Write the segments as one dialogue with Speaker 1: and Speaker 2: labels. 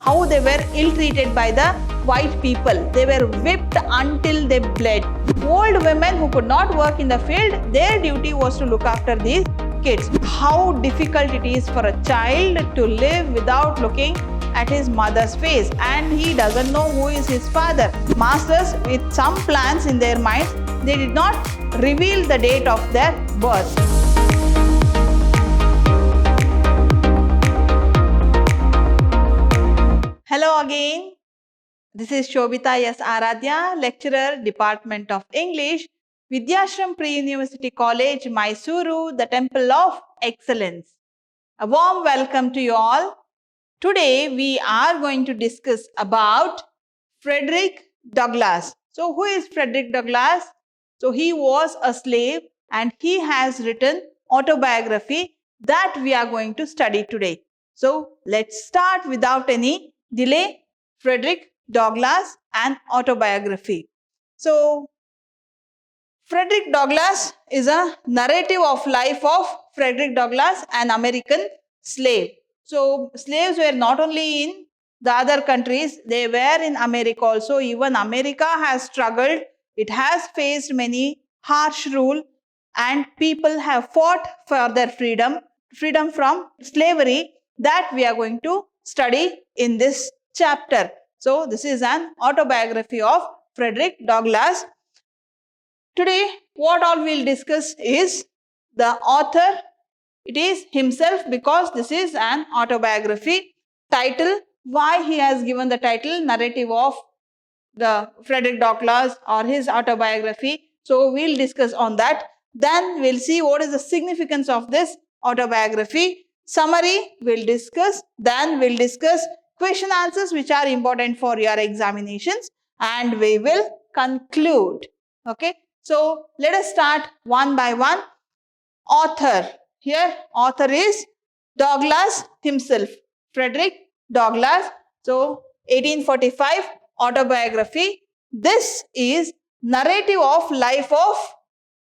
Speaker 1: how they were ill-treated by the white people. They were whipped until they bled. Old women who could not work in the field, their duty was to look after these kids. How difficult it is for a child to live without looking at his mother's face, and he doesn't know who is his father. Masters, with some plans in their minds, they did not reveal the date of their birth. Hello again. This is Shobita S. Aradhya, lecturer, Department of English, Vidhyaashram Pre-University College, Mysuru, the Temple of Excellence. A warm welcome to you all. Today we are going to discuss about Frederick Douglass. So who is Frederick Douglass? So he was a slave and he has written autobiography that we are going to study today. So let's start without any delay. Frederick Douglass and autobiography. So Frederick Douglass is a narrative of life of Frederick Douglass, an American slave. So slaves were not only in the other countries, they were in America also. Even America has struggled. It has faced many harsh rule and people have fought for their freedom from slavery, that we are going to study in this chapter. So this is an autobiography of Frederick Douglass. Today what all we will discuss is the author. It is himself because this is an autobiography. Title, why he has given the title narrative of the Frederick Douglass or his autobiography. So we'll discuss on that. Then we'll see what is the significance of this autobiography. Summary we'll discuss. Then we'll discuss question answers which are important for your examinations, and we will conclude. Okay. So let us start one by one. Author. Here author is Douglass himself, Frederick Douglass. So 1845 autobiography. This is narrative of life of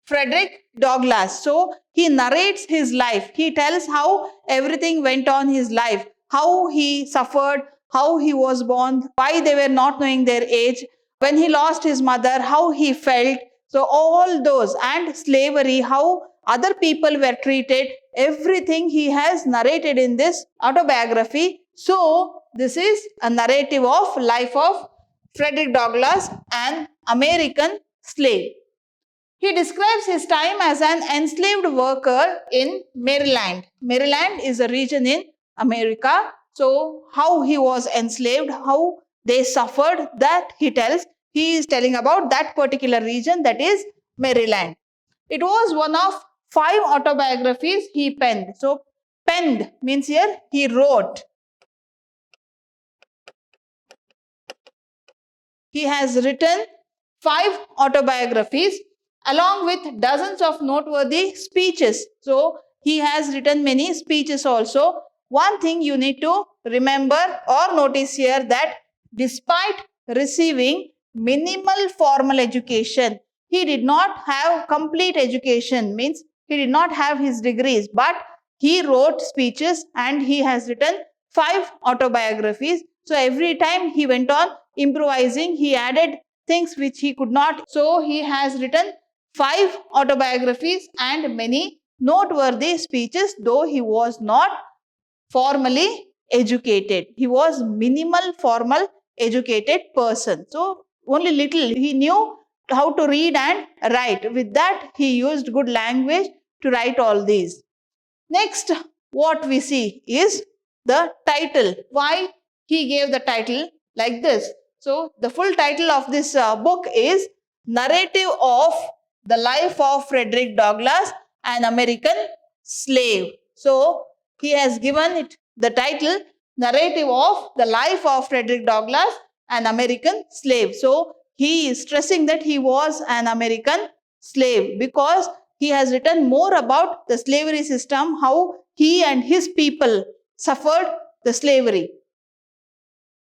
Speaker 1: Frederick Douglass. So he narrates his life. He tells how everything went on his life, how he suffered, how he was born, why they were not knowing their age, when he lost his mother, how he felt. So all those, and slavery, how other people were treated, everything he has narrated in this autobiography. So this is a narrative of life of Frederick Douglass, an American slave. He describes his time as an enslaved worker in Maryland. Maryland is a region in America. So how he was enslaved, how they suffered, that he tells. He is telling about that particular region, that is Maryland. It was one of 5 autobiographies he penned. So penned means here he wrote. He has written 5 autobiographies along with dozens of noteworthy speeches. So he has written many speeches also. One thing you need to remember or notice here, that despite receiving minimal formal education, he did not have complete education, means he did not have his degrees, but he wrote speeches and he has written 5 autobiographies. So every time he went on improvising, he added things which he could not. So he has written 5 autobiographies and many noteworthy speeches, though he was not formally educated. He was minimal formal educated person. So only little he knew how to read and write. With that he used good language to write all these. Next, what we see is the title. Why he gave the title like this? So the full title of this book is Narrative of the Life of Frederick Douglass, an American Slave. So he has given it the title Narrative of the Life of Frederick Douglass, an American Slave. So he is stressing that he was an American slave because he has written more about the slavery system, how he and his people suffered the slavery.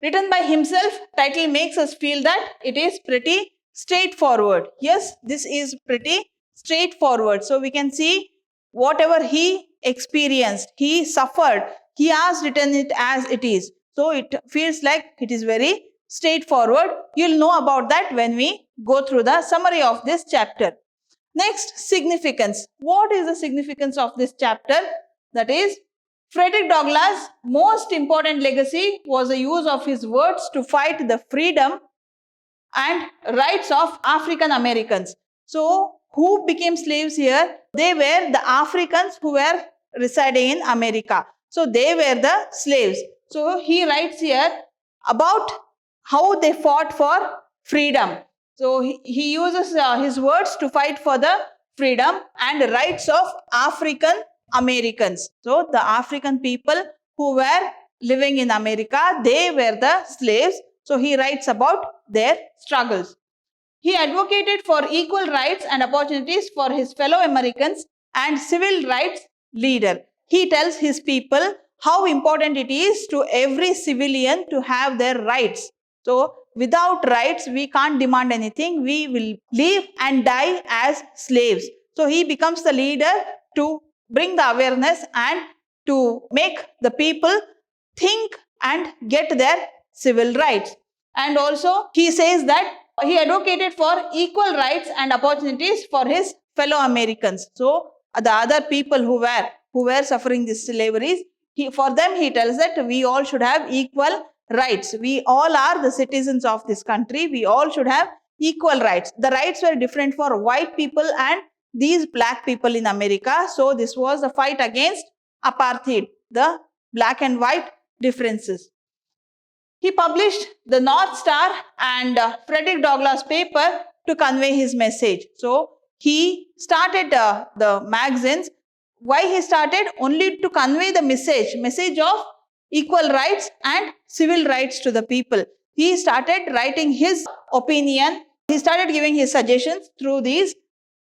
Speaker 1: Written by himself, title makes us feel that it is pretty straightforward. Yes, this is pretty straightforward. So we can see whatever he experienced, he suffered, he has written it as it is. So it feels like it is very straightforward. You'll know about that when we go through the summary of this chapter. Next, significance. What is the significance of this chapter? That is, Frederick Douglass' most important legacy was the use of his words to fight the freedom and rights of African Americans. So, who became slaves here? They were the Africans who were residing in America. So, they were the slaves. So, he writes here about how they fought for freedom. So, he uses his words to fight for the freedom and rights of African Americans. So, the African people who were living in America, they were the slaves. So, he writes about their struggles. He advocated for equal rights and opportunities for his fellow Americans and civil rights leader. He tells his people how important it is to every civilian to have their rights. So, without rights, we can't demand anything. We will live and die as slaves. So, he becomes the leader to bring the awareness and to make the people think and get their civil rights. And also, he says that he advocated for equal rights and opportunities for his fellow Americans. So, the other people who were suffering this slavery, for them he tells that we all should have equal rights. We all are the citizens of this country. We all should have equal rights. The rights were different for white people and these black people in America. So, this was the fight against apartheid, the black and white differences. He published the North Star and Frederick Douglass paper to convey his message. So, he started the magazines. Why he started? Only to convey the message of equal rights and civil rights to the people. He started writing his opinion. He started giving his suggestions through these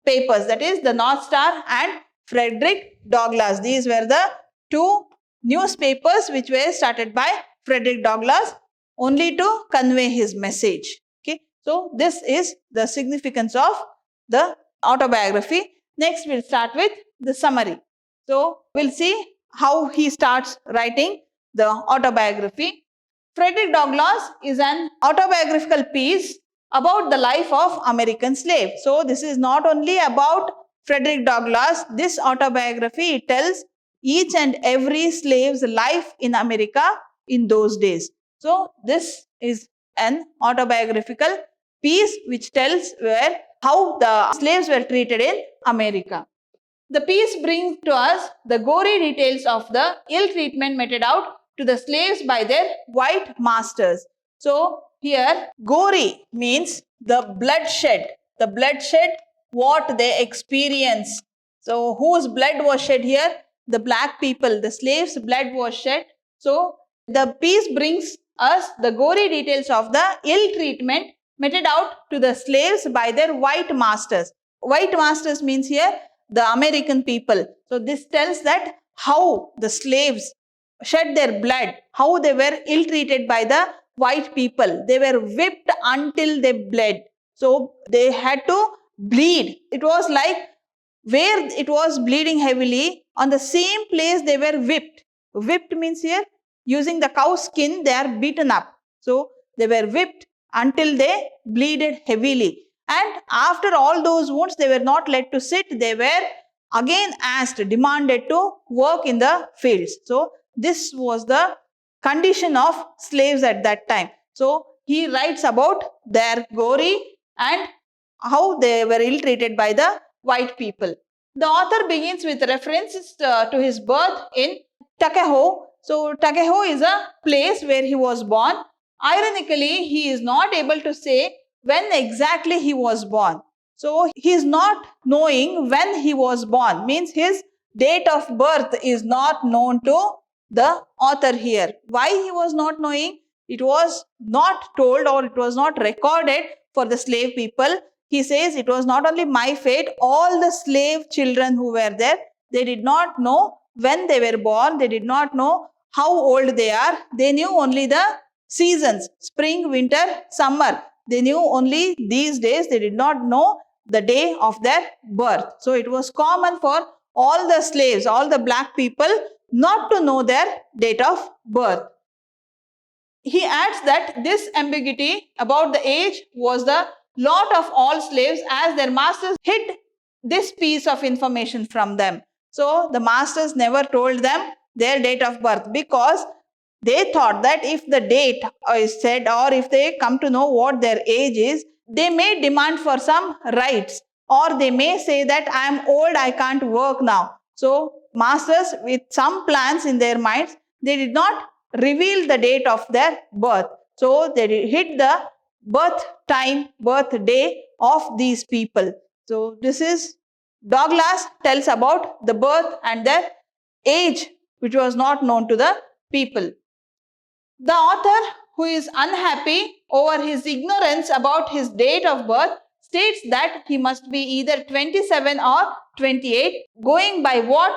Speaker 1: papers, that is the North Star and Frederick Douglass. These were the two newspapers which were started by Frederick Douglass only to convey his message. Okay, so this is the significance of the autobiography. Next, we'll start with the summary. So, we'll see how he starts writing the autobiography. Frederick Douglass is an autobiographical piece about the life of American slave. So, this is not only about Frederick Douglass. This autobiography tells each and every slave's life in America in those days. So, this is an autobiographical piece which tells how the slaves were treated in America. The piece brings to us the gory details of the ill treatment meted out to the slaves by their white masters. So, here gory means the bloodshed what they experience. So, whose blood was shed here? The black people, the slaves' blood was shed. So, the piece brings us the gory details of the ill treatment meted out to the slaves by their white masters. White masters means here the American people. So, this tells that how the slaves shed their blood, how they were ill treated by the white people. They were whipped until they bled. So, they had to bleed. It was like where it was bleeding heavily, on the same place they were whipped. Whipped means here using the cow skin they are beaten up. So, they were whipped until they bleeded heavily. And after all those wounds, they were not let to sit. They were again demanded to work in the fields. So, this was the condition of slaves at that time. So, he writes about their gory and how they were ill-treated by the white people. The author begins with references to his birth in Tuckahoe. So, Tuckahoe is a place where he was born. Ironically, he is not able to say when exactly he was born. So, he is not knowing when he was born, means his date of birth is not known to the author here. Why he was not knowing? It was not told or it was not recorded for the slave people. He says it was not only my fate, all the slave children who were there, they did not know when they were born, they did not know how old they are. They knew only the seasons, spring, winter, summer. They knew only these days. They did not know the day of their birth. So, it was common for all the slaves, all the black people not to know their date of birth. he adds that this ambiguity about the age was the lot of all slaves, as their masters hid this piece of information from them. So the masters never told them their date of birth, because they thought that if the date is said, or if they come to know what their age is, they may demand for some rights, or they may say that I am old, I can't work now. So masters, with some plans in their minds, they did not reveal the date of their birth. So they hid the birth time, birth day of these people. So this is Douglas tells about the birth and their age, which was not known to the people. The author, who is unhappy over his ignorance about his date of birth, states that he must be either 27 or 28, going by what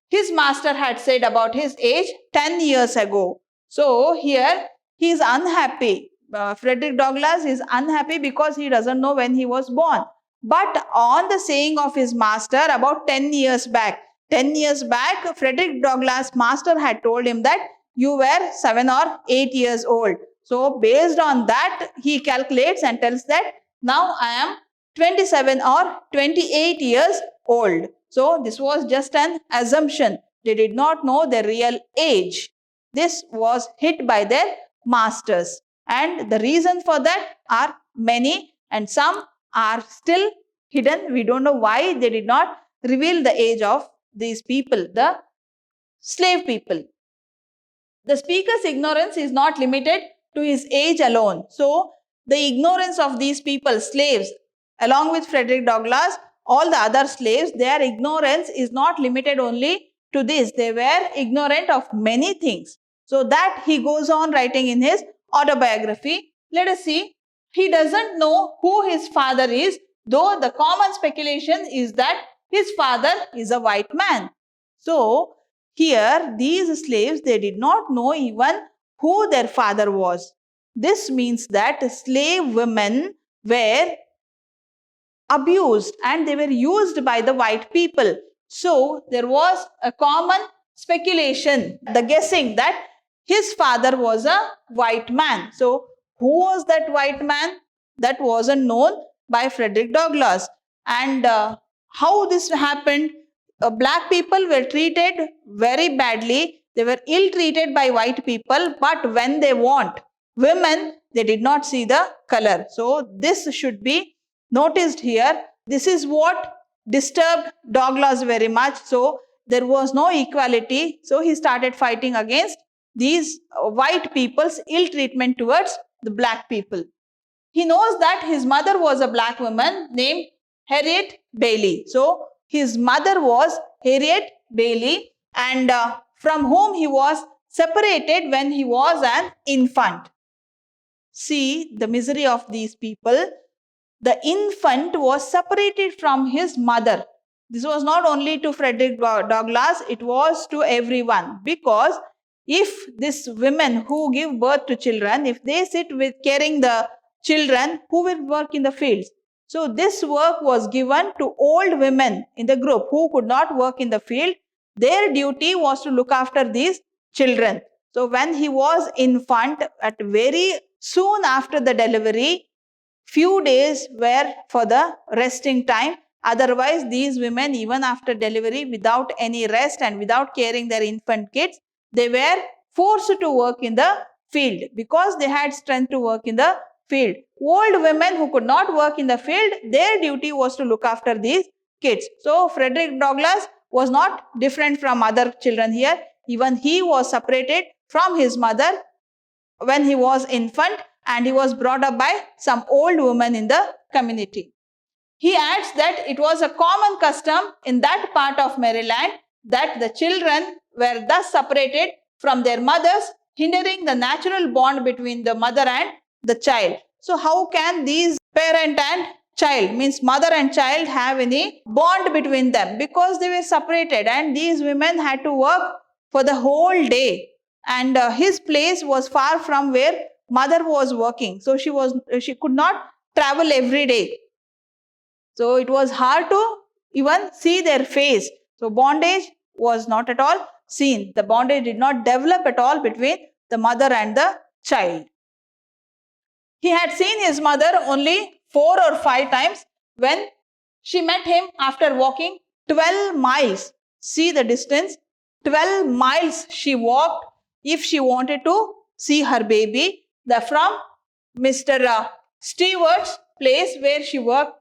Speaker 1: his master had said about his age 10 years ago. So here he is unhappy. Frederick Douglass is unhappy because he doesn't know when he was born. But on the saying of his master about 10 years back, Frederick Douglass' master had told him that you were 7 or 8 years old. So based on that, he calculates and tells that now I am 27 or 28 years old. So this was just an assumption. They did not know their real age. This was hid by their masters. And the reasons for that are many, and some are still hidden. We don't know why they did not reveal the age of these people, the slave people. The speaker's ignorance is not limited to his age alone. So, the ignorance of these people, slaves, along with Frederick Douglass, all the other slaves, their ignorance is not limited only to this. They were ignorant of many things. So, that he goes on writing in his autobiography. Let us see. He doesn't know who his father is, though the common speculation is that his father is a white man. So, here, these slaves, they did not know even who their father was. This means that slave women were abused and they were used by the white people. So, there was a common speculation, the guessing that his father was a white man. So, who was that white man? That wasn't known by Frederick Douglass. And how this happened? Black people were treated very badly. They were ill treated by white people, but when they want women, they did not see the color. So this should be noticed here. This is what disturbed Douglass very much. So there was no equality. So he started fighting against these white people's ill treatment towards the black people. He knows that his mother was a black woman named Harriet Bailey. So his mother was Harriet Bailey, and from whom he was separated when he was an infant. See the misery of these people. The infant was separated from his mother. This was not only to Frederick Douglass, it was to everyone, because if these women who give birth to children, if they sit with caring the children, who will work in the fields? So this work was given to old women in the group who could not work in the field. Their duty was to look after these children. So when he was infant, at very soon after the delivery, few days were for the resting time. Otherwise, these women, even after delivery, without any rest and without caring their infant kids, they were forced to work in the field because they had strength to work in the field. Old women who could not work in the field, their duty was to look after these kids. So Frederick Douglass was not different from other children here. Even he was separated from his mother when he was infant, and he was brought up by some old woman in the community. He adds that it was a common custom in that part of Maryland that the children were thus separated from their mothers, hindering the natural bond between the mother and the child. So how can these parent and child, means mother and child, have any bond between them? Because they were separated and these women had to work for the whole day, and his place was far from where mother was working. So she could not travel every day. So it was hard to even see their face. So bondage was not at all seen. The bondage did not develop at all between the mother and the child. He had seen his mother only 4 or 5 times when she met him after walking 12 miles. See the distance, 12 miles she walked if she wanted to see her baby. From Mr. Stewart's place where she worked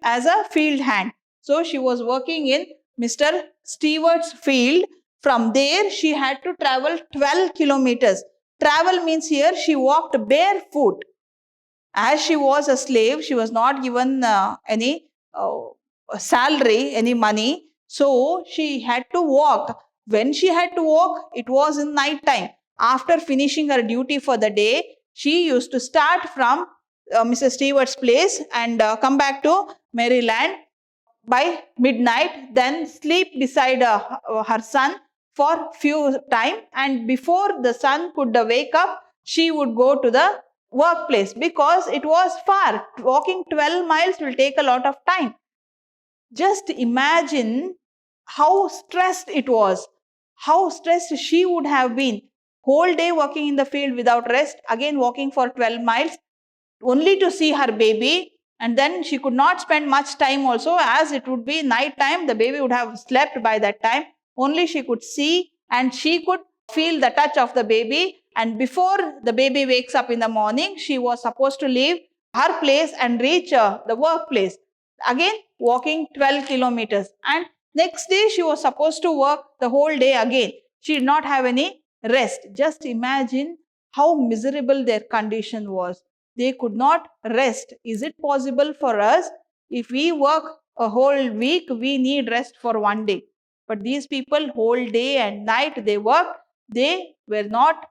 Speaker 1: as a field hand. So she was working in Mr. Stewart's field. From there she had to travel 12 kilometers. Travel means here she walked barefoot. As she was a slave, she was not given any salary, any money. So she had to walk. When she had to walk, it was in night time. After finishing her duty for the day, she used to start from Mrs. Stewart's place and come back to Maryland by midnight, then sleep beside her son for few time, and before the son could wake up, she would go to the workplace because it was far. Walking 12 miles will take a lot of time. Just imagine how stressed it was, how stressed she would have been. Whole day working in the field without rest, again walking for 12 miles only to see her baby, and then she could not spend much time also, as it would be night time. The baby would have slept by that time. Only she could see and she could feel the touch of the baby, and before the baby wakes up in the morning, she was supposed to leave her place and reach the workplace. Again walking 12 kilometers, and next day she was supposed to work the whole day again. She did not have any rest. Just imagine how miserable their condition was. They could not rest. Is it possible for us? If we work a whole week, we need rest for one day. But these people, whole day and night they work. They were not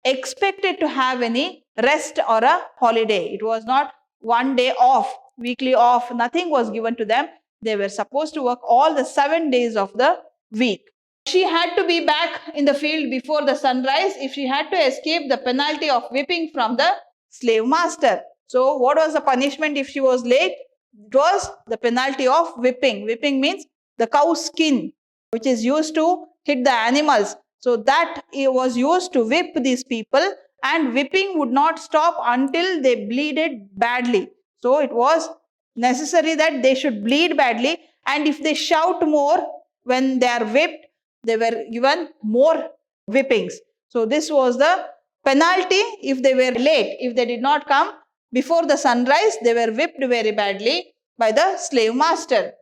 Speaker 1: expected to have any rest or a holiday. It was not one day off, weekly off. Nothing was given to them. They were supposed to work all the 7 days of the week. She had to be back in the field before the sunrise if she had to escape the penalty of whipping from the slave master. So what was the punishment if she was late? It was the penalty of whipping. Whipping means the cow skin, which is used to hit the animals. So that was used to whip these people, and whipping would not stop until they bleeded badly. So it was necessary that they should bleed badly, and if they shout more when they are whipped, they were given more whippings. So this was the penalty if they were late. If they did not come before the sunrise, they were whipped very badly by the slave master.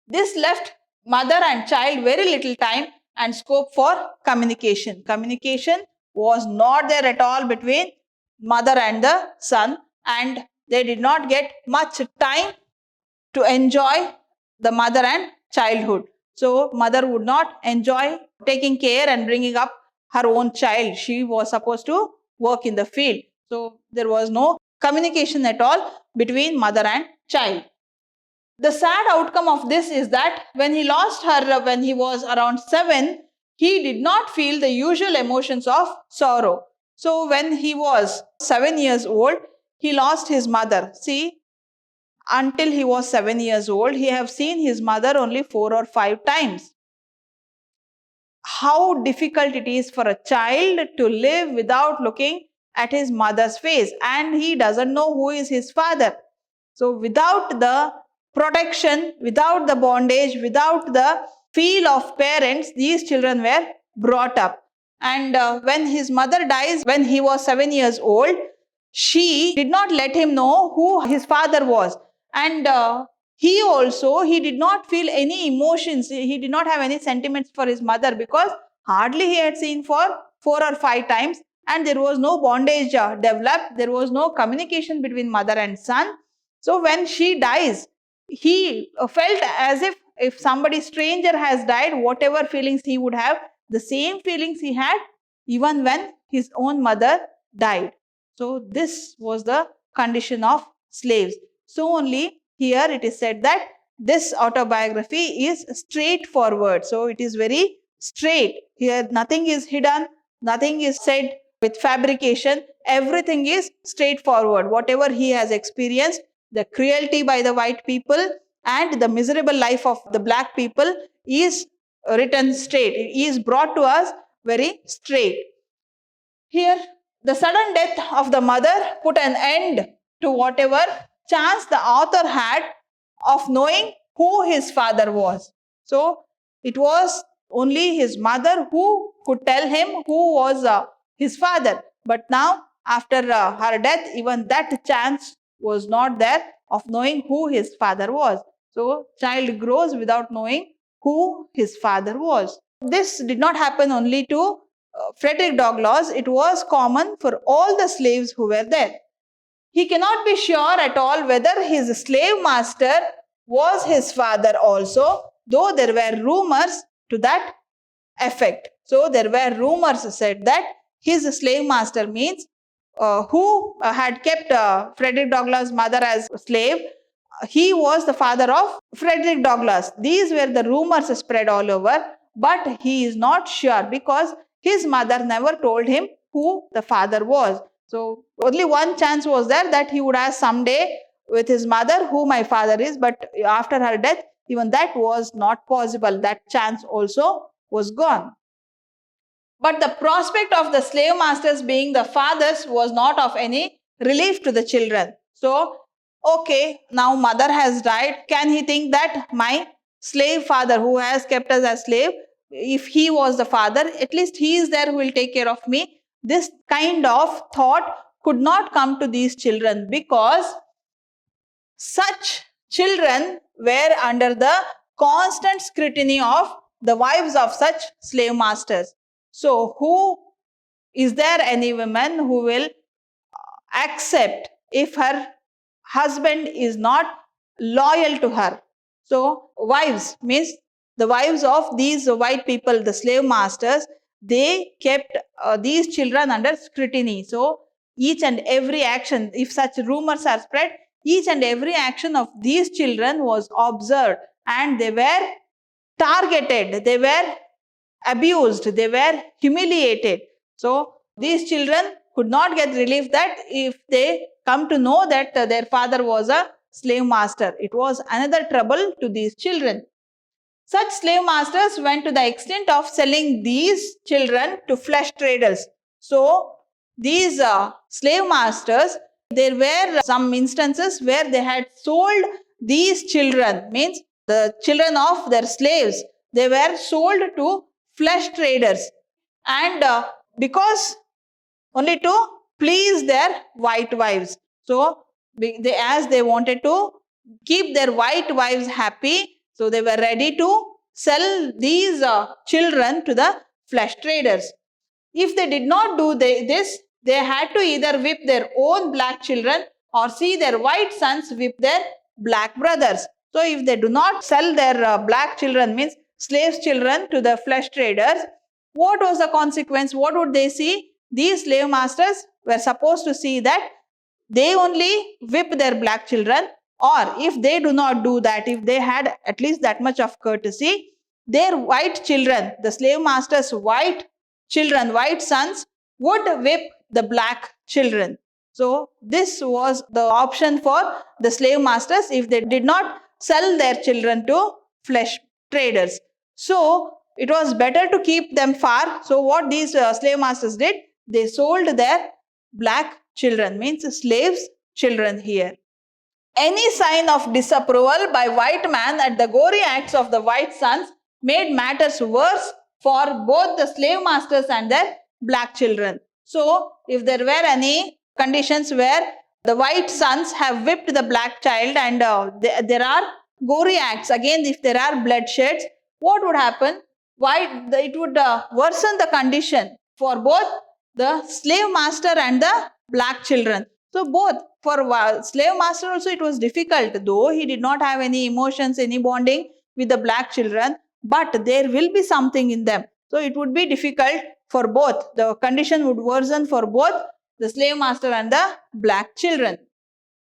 Speaker 1: This left mother and child very little time and scope for communication. Communication was not there at all between mother and the son, and they did not get much time to enjoy the mother and childhood. So mother would not enjoy taking care and bringing up her own child. She was supposed to work in the field. So there was no communication at all between mother and child. The sad outcome of this is that when he lost her when he was around 7, he did not feel the usual emotions of sorrow. So when he was 7 years old, he lost his mother. See, until he was 7 years old, he have seen his mother only 4 or 5 times. How difficult it is for a child to live without looking at his mother's face, and he doesn't know who is his father. So without the protection, without the bondage, without the feel of parents, these children were brought up. And when his mother dies when he was 7 years old, she did not let him know who his father was. And he did not feel any emotions. He did not have any sentiments for his mother because hardly he had seen for 4 or 5 times, and there was no bondage developed. There was no communication between mother and son. So when she dies, he felt as if somebody stranger has died, whatever feelings he would have, the same feelings he had even when his own mother died. So this was the condition of slaves. So only here it is said that this autobiography is straightforward. So it is very straight. Here nothing is hidden, nothing is said with fabrication. Everything is straightforward. Whatever he has experienced, the cruelty by the white people and the miserable life of the black people is written straight. It is brought to us very straight. Here The sudden death of the mother put an end to whatever chance the author had of knowing who his father was. So it was only his mother who could tell him who was his father. But now, after her death, even that chance was not there of knowing who his father was. So child grows without knowing who his father was. This did not happen only to Frederick Douglass. It was common for all the slaves who were there. He cannot be sure at all whether his slave master was his father also, though there were rumors to that effect. So there were rumors said that his slave master, means who had kept Frederick Douglass' mother as a slave, he was the father of Frederick Douglass. These were the rumors spread all over, but he is not sure because his mother never told him who the father was. So only one chance was there, that he would ask someday with his mother who my father is, but after her death, even that was not possible. That chance also was gone. But the prospect of the slave masters being the fathers was not of any relief to the children. So, okay, now mother has died. Can he think that my slave father who has kept us as slave, if he was the father, at least he is there who will take care of me? This kind of thought could not come to these children, because such children were under the constant scrutiny of the wives of such slave masters. So, is there any woman who will accept if her husband is not loyal to her? So, wives, means the wives of these white people, the slave masters, they kept these children under scrutiny. So, each and every action, if such rumors are spread, each and every action of these children was observed, and they were targeted, they were abused, they were humiliated. So these children could not get relief that if they come to know that their father was a slave master. It was another trouble to these children. Such slave masters went to the extent of selling these children to flesh traders. So these slave masters, there were some instances where they had sold these children, means the children of their slaves, they were sold to flesh traders, and because only to please their white wives. So as they wanted to keep their white wives happy, so they were ready to sell these children to the flesh traders. If they did not do this, they had to either whip their own black children or see their white sons whip their black brothers. So if they do not sell their black children, means slaves children, to the flesh traders, what was the consequence? What would they see? These slave masters were supposed to see that they only whip their black children, or if they do not do that, if they had at least that much of courtesy, their white children, the slave masters' white children, white sons, would whip the black children. So this was the option for the slave masters if they did not sell their children to flesh traders. So it was better to keep them far. So what these slave masters did, they sold their black children, means slaves children here. Any sign of disapproval by white man at the gory acts of the white sons made matters worse for both the slave masters and their black children. So if there were any conditions where the white sons have whipped the black child, and there are gory acts, again if there are bloodsheds, what would happen? It would worsen the condition for both the slave master and the black children. So both, for slave master also it was difficult, though he did not have any emotions, any bonding with the black children, but there will be something in them. So it would be difficult for both. The condition would worsen for both the slave master and the black children.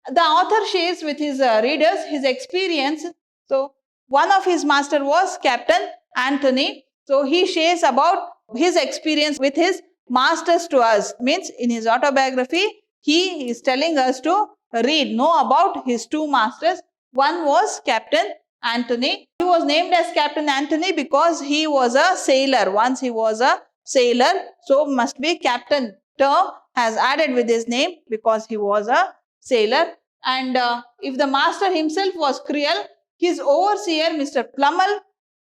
Speaker 1: The author shares with his readers his experience. So one of his master was Captain Anthony. So he shares about his experience with his masters to us. Means in his autobiography, he is telling us to know about his two masters. One was Captain Anthony. He was named as Captain Anthony because he was a sailor. Once he was a sailor, so must be captain term has added with his name because he was a sailor. And if the master himself was cruel, his overseer, Mr. Plummel,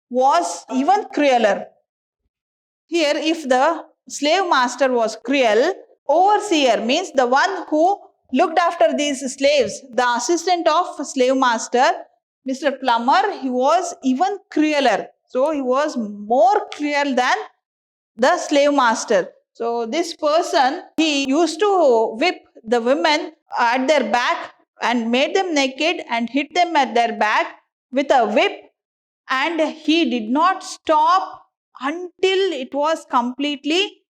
Speaker 1: was even crueler. Here, if the slave master was cruel, overseer means the one who looked after these slaves, the assistant of slave master, Mr. Plummer, he was even crueler. So, he was more cruel than the slave master. So, this person, he used to whip the women at their back and made them naked and hit them at their back with a whip, and he did not stop until it was completely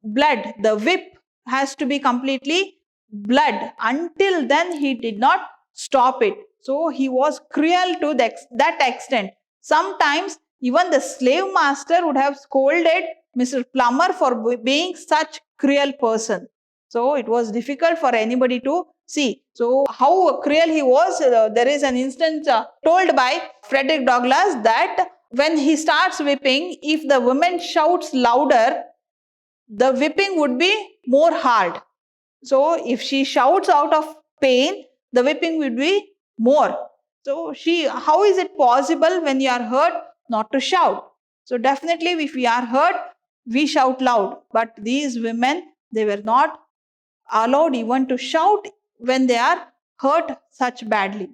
Speaker 1: blood. The whip has to be completely blood. Until then, he did not stop it. So, he was cruel to that extent. Sometimes, even the slave master would have scolded Mr. Plummer for being such cruel person. So, it was difficult for anybody to see. So, how cruel he was, there is an instance told by Frederick Douglass that when he starts whipping, if the woman shouts louder, the whipping would be more hard. So, if she shouts out of pain, the whipping would be more. So, how is it possible when you are hurt not to shout? So, definitely if we are hurt, we shout loud. But these women, they were not allowed even to shout when they are hurt such badly.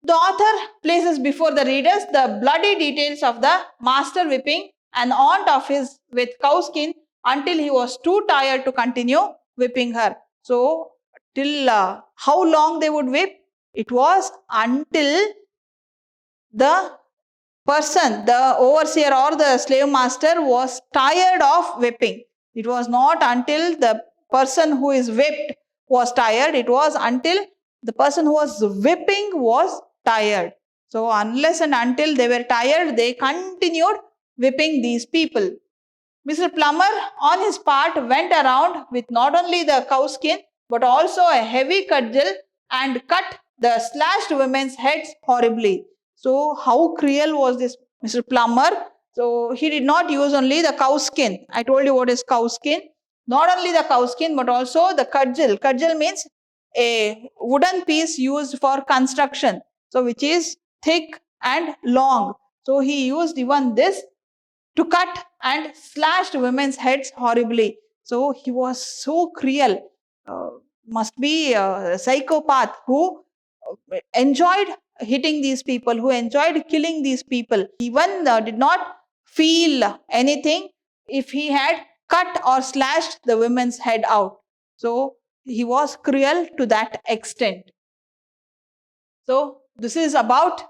Speaker 1: The author places before the readers the bloody details of the master whipping an aunt of his with cowskin until he was too tired to continue whipping her. So, till how long they would whip? It was until the person, the overseer or the slave master, was tired of whipping. It was not until the person who is whipped was tired. It was until the person who was whipping was tired. So, unless and until they were tired, they continued whipping these people. Mr. Plummer, on his part, went around with not only the cowskin but also a heavy cudgel and cut the slashed women's heads horribly. So, how cruel was this Mr. Plummer? So, he did not use only the cowskin. I told you what is cowskin. Not only the cowskin but also the cudgel. Cudgel means a wooden piece used for construction. So, which is thick and long. So, he used even this to cut and slashed women's heads horribly. So, he was so cruel. Must be a psychopath who enjoyed hitting these people, who enjoyed killing these people. Even did not feel anything if he had cut or slashed the women's head out. So, he was cruel to that extent. So, this is about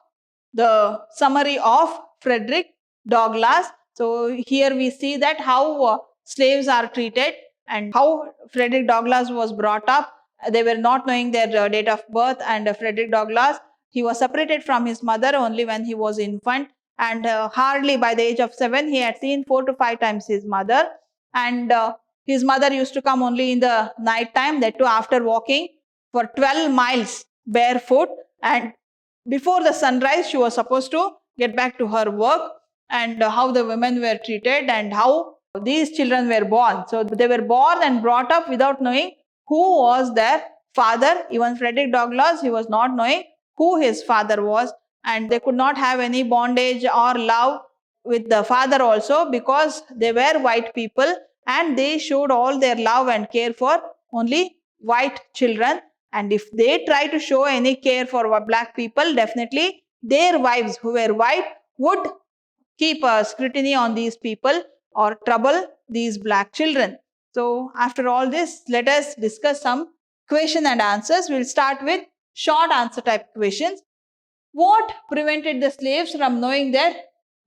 Speaker 1: the summary of Frederick Douglass. So, here we see that how slaves are treated and how Frederick Douglass was brought up. They were not knowing their date of birth, and Frederick Douglass, he was separated from his mother only when he was infant, and hardly by the age of 7 he had seen 4 to 5 times his mother, and his mother used to come only in the night time, that too after walking for 12 miles barefoot, and before the sunrise she was supposed to get back to her work. And how the women were treated and how these children were born. So, they were born and brought up without knowing who was their father. Even Frederick Douglass, he was not knowing who his father was, and they could not have any bondage or love with the father also, because they were white people and they showed all their love and care for only white children. And if they try to show any care for black people, definitely their wives who were white would keep a scrutiny on these people or trouble these black children. So, after all this, let us discuss some question and answers. We will start with short answer type questions. What prevented the slaves from knowing their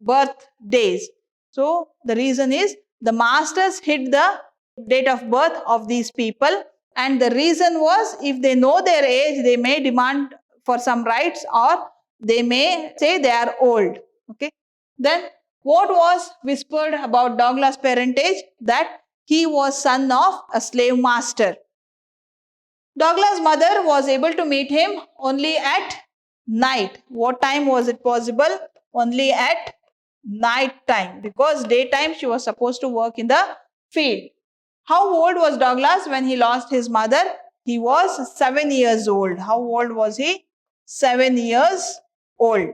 Speaker 1: birth days? So, the reason is the masters hid the date of birth of these people, and the reason was if they know their age, they may demand for some rights or they may say they are old. Okay. Then, what was whispered about Douglas' parentage? That he was son of a slave master. Douglas' mother was able to meet him only at night. What time was it possible? Only at night time, because daytime she was supposed to work in the field. How old was Douglas when he lost his mother? He was 7 years old. How old was he? 7 years old.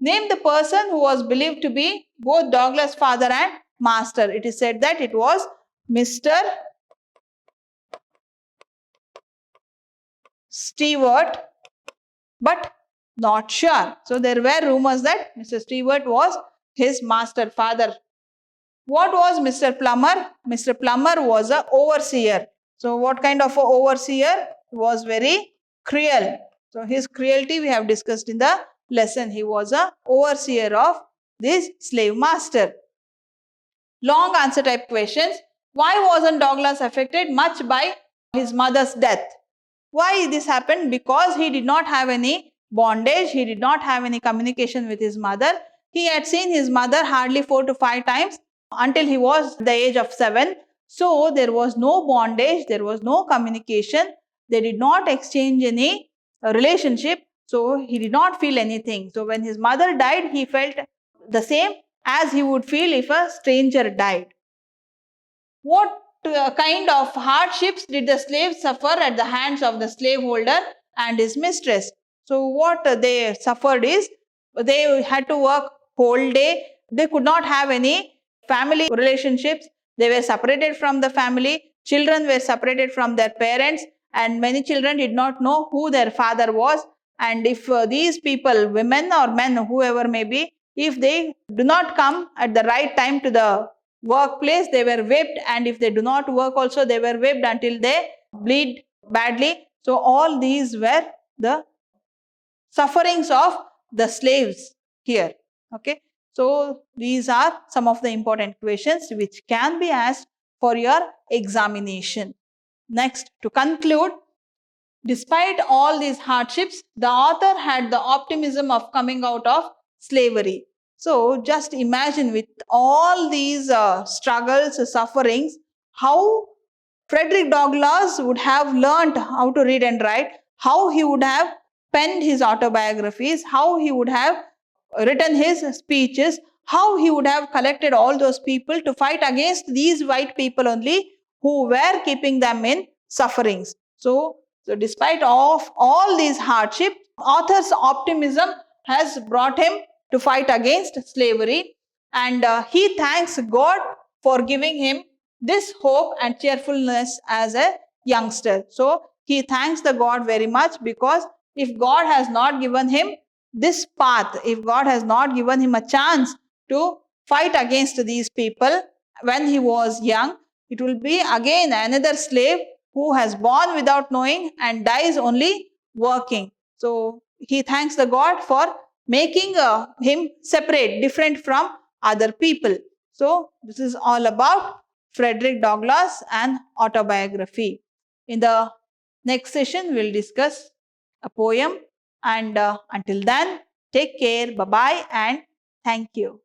Speaker 1: Name the person who was believed to be both Douglas' father and master. It is said that it was Mr. Stewart, but not sure. So there were rumors that Mr. Stewart was his master father. What was Mr. Plummer? Mr. Plummer was an overseer. So what kind of a overseer? He was very cruel. So his cruelty we have discussed in the lesson. He was an overseer of this slave master. Long answer type questions. Why wasn't Douglas affected much by his mother's death? Why this happened? Because he did not have any bondage. He did not have any communication with his mother. He had seen his mother hardly 4 to 5 times until he was the age of 7. So there was no bondage. There was no communication. They did not exchange any relationship. So he did not feel anything. So when his mother died, he felt the same as he would feel if a stranger died. What kind of hardships did the slaves suffer at the hands of the slaveholder and his mistress? So what they suffered is they had to work whole day. They could not have any family relationships. They were separated from the family. Children were separated from their parents, and many children did not know who their father was. And if these people, women or men, whoever may be, if they do not come at the right time to the workplace, they were whipped, and if they do not work also, they were whipped until they bleed badly. So all these were the sufferings of the slaves here. Okay, so these are some of the important questions which can be asked for your examination. Next, to conclude, despite all these hardships, the author had the optimism of coming out of slavery. So just imagine, with all these struggles, sufferings, how Frederick Douglass would have learnt how to read and write, how he would have penned his autobiographies, how he would have written his speeches, how he would have collected all those people to fight against these white people only who were keeping them in sufferings. So despite of all these hardships, author's optimism has brought him to fight against slavery, and he thanks God for giving him this hope and cheerfulness as a youngster. So he thanks the God very much, because if God has not given him this path, if God has not given him a chance to fight against these people when he was young, it will be again another slave who has born without knowing and dies only working. So he thanks the God for making him separate, different from other people. So this is all about Frederick Douglass and autobiography. In the next session, we'll discuss a poem, and until then, take care, bye-bye, and thank you.